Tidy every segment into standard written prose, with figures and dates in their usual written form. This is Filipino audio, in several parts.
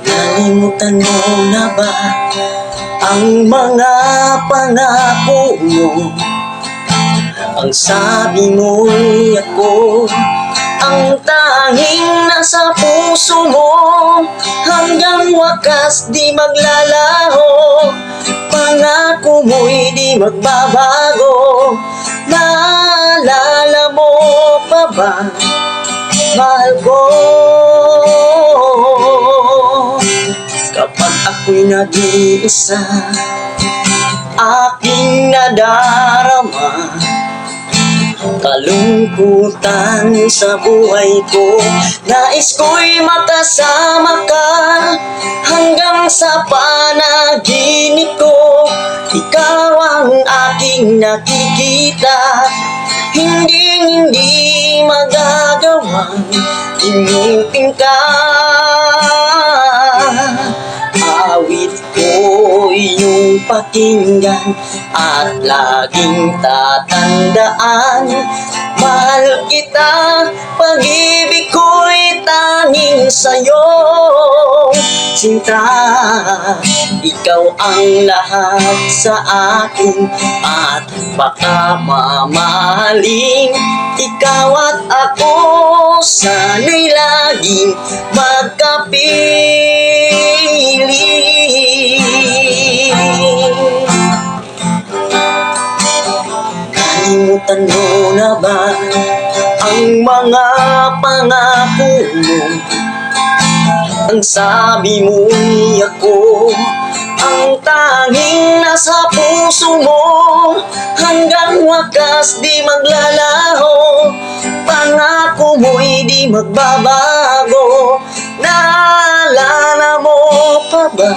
Nalimutan mo na ba ang mga pangako mo? Ang sabi mo'y ako ang tanging nasa puso mo, hanggang wakas di maglalaho. Pangako mo'y di magbabago. Naalala mo pa ba, mahal ko? Kapag ako'y nag-iisa, aking nadarama kalungkutan sa buhay ko. Nais ko'y makasama ka hanggang sa panaginip ko. Ikaw ang aking nakikita, hindi magagawang imutin ka. Awit ko iyong pakinggan at laging tatandaan. Mahal kita, pag-ibig ko'y tanging sa'yo. Sinta, ikaw ang lahat sa akin at baka mamahalin. Ikaw at ako sana'y laging magkapiling. Nalimutan mo na ba ang mga pangako mo? Ang sabi mo'y ako ang tanging nasa puso mo, hanggang wakas di maglalaho. Pangako mo'y di magbabago. Naalala mo pa ba,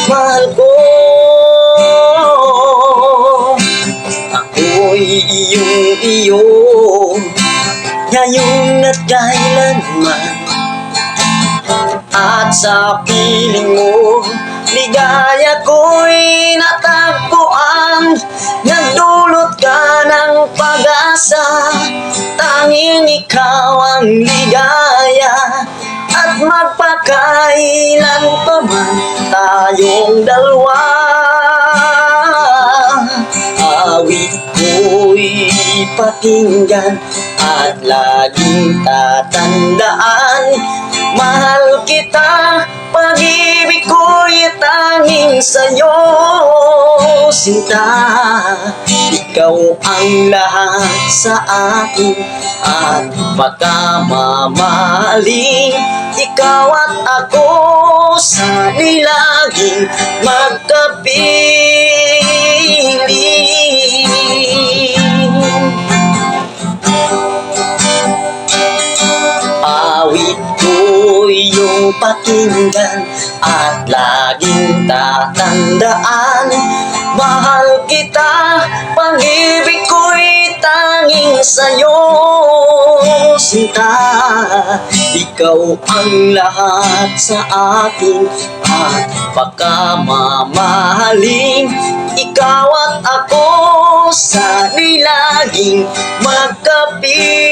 mahal ko? Ako'y iyong-iyo, ngayon at kailanman. At sa piling mo, ligaya ko'y natagpuan. Nagdulot ka ng pag-asa, tanging ikaw ang ligaya. At magpakailan pa man tayong dalawa, awit ko'y pakinggan at laging tatandaan. Mahal kita, pag-ibig ko'y tanging sa'yo. Sinta, ikaw ang lahat sa akin at baka mamahalin. Ikaw at ako sana'y laging magkapiling. Awit ko'y iyong pakinggan at laging tatandaan. Mahal kita, pag-ibig ko'y tanging sa'yo. Sinta, ikaw ang lahat sa akin at baka mamahalin. Ikaw at ako sana'y laging magkapiling.